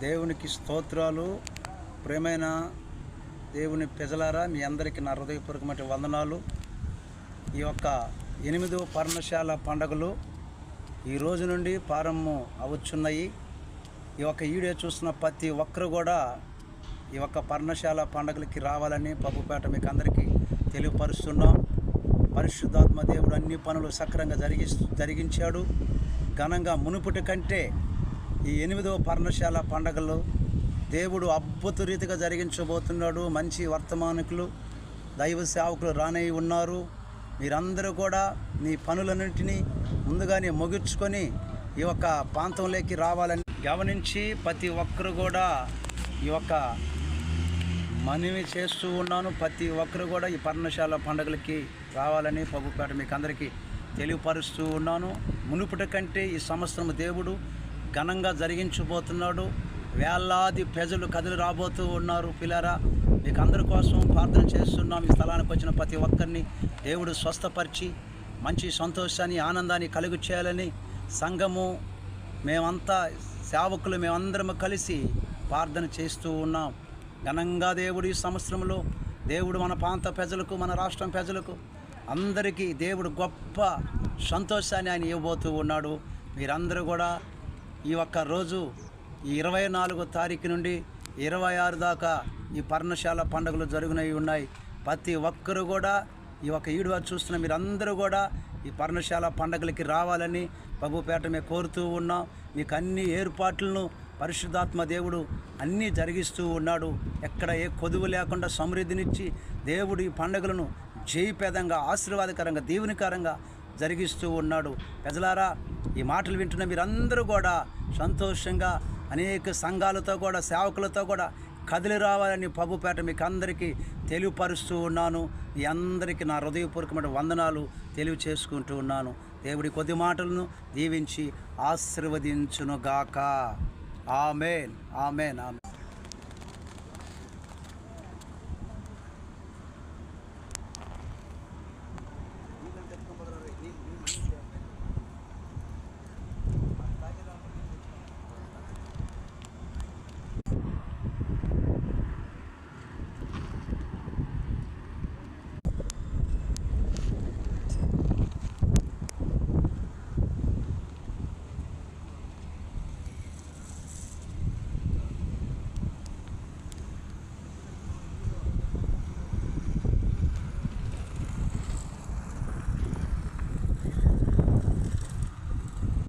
దేవునికి స్తోత్రాలు. ప్రేమైన దేవుని ప్రజలారా, మీ అందరికీ నా హృదయపూర్వకమైన వందనాలు. ఈ యొక్క 8వ పర్ణశాల పండుగలు ఈ రోజు నుండి ప్రారంభం అవుతున్నాయి. ఈ యొక్క వీడియో చూస్తున్న ప్రతి ఒక్కరు కూడా ఈ యొక్క పర్ణశాల పండుగలకి రావాలని ప్రభుపేట మీకు అందరికీ తెలియపరుస్తున్నాం. పరిశుద్ధాత్మ దేవుడు అన్ని పనులు సక్రంగా జరిగించాడు. ఘనంగా మునుపటి కంటే ఈ 8వ పర్ణశాల పండుగలు దేవుడు అద్భుత రీతిగా జరిగించబోతున్నాడు. మంచి వర్తమానికులు, దైవ సేవకులు రానై ఉన్నారు. మీరందరూ కూడా మీ పనులన్నింటినీ ముందుగానే ముగించుకొని ఈ యొక్క ప్రాంతంలోకి రావాలని గమనించి ప్రతి ఒక్కరు కూడా ఈ యొక్క మనవి చేస్తూ ఉన్నాను. ప్రతి ఒక్కరు కూడా ఈ పర్ణశాల పండుగలకి రావాలని ప్రభుపేట మీకు అందరికీ తెలియపరుస్తూ ఉన్నాను. మునుపటి కంటే ఈ సంవత్సరం దేవుడు ఘనంగా జరిగించబోతున్నాడు. వేలాది ప్రజలు కదిలి రాబోతూ ఉన్నారు. పిల్లరా, మీకు అందరి కోసం ప్రార్థన చేస్తున్నాం. ఈ స్థలానికి వచ్చిన ప్రతి ఒక్కరిని దేవుడు స్వస్థపరిచి మంచి సంతోషాన్ని, ఆనందాన్ని కలుగు చేయాలని సంఘము మేమంతా సేవకులు మేమందరం కలిసి ప్రార్థన చేస్తూ ఉన్నాం. ఘనంగా దేవుడు ఈ సంవత్సరంలో దేవుడు మన ప్రాంత ప్రజలకు, మన రాష్ట్రం ప్రజలకు అందరికీ దేవుడు గొప్ప సంతోషాన్ని ఆయన ఇవ్వబోతూ ఉన్నాడు. మీరందరూ కూడా ఈ ఒక్క రోజు ఈ 24వ తారీఖు నుండి 26 దాకా ఈ పర్ణశాల పండుగలు జరుగునవి ఉన్నాయి. ప్రతి ఒక్కరు కూడా ఈ యొక్క వీడియో చూస్తున్న మీరందరూ కూడా ఈ పర్ణశాల పండుగలకి రావాలని ప్రభుపేట మేము కోరుతూ ఉన్నాం. మీకు అన్ని ఏర్పాట్లను పరిశుద్ధాత్మ దేవుడు అన్నీ జరిగిస్తూ ఉన్నాడు. ఎక్కడ ఏ కొదువు లేకుండా సమృద్ధినిచ్చి దేవుడు ఈ పండుగలను జయప్రదంగా, ఆశీర్వాదకరంగా, దీవెనకరంగా జరిగిస్తూ ఉన్నాడు. ప్రజలారా, ఈ మాటలు వింటున్న మీరందరూ కూడా సంతోషంగా అనేక సంఘాలతో కూడా, సేవకులతో కూడా కదిలి రావాలని ప్రభుపేట మీకు అందరికీ తెలియపరుస్తూ ఉన్నాను. మీ అందరికీ నా హృదయపూర్వకమైన వందనాలు తెలియచేసుకుంటూ ఉన్నాను. దేవుడి కొద్ది మాటలను దీవించి ఆశీర్వదించునుగాక. ఆమేన్, ఆమేన్, ఆమేన్.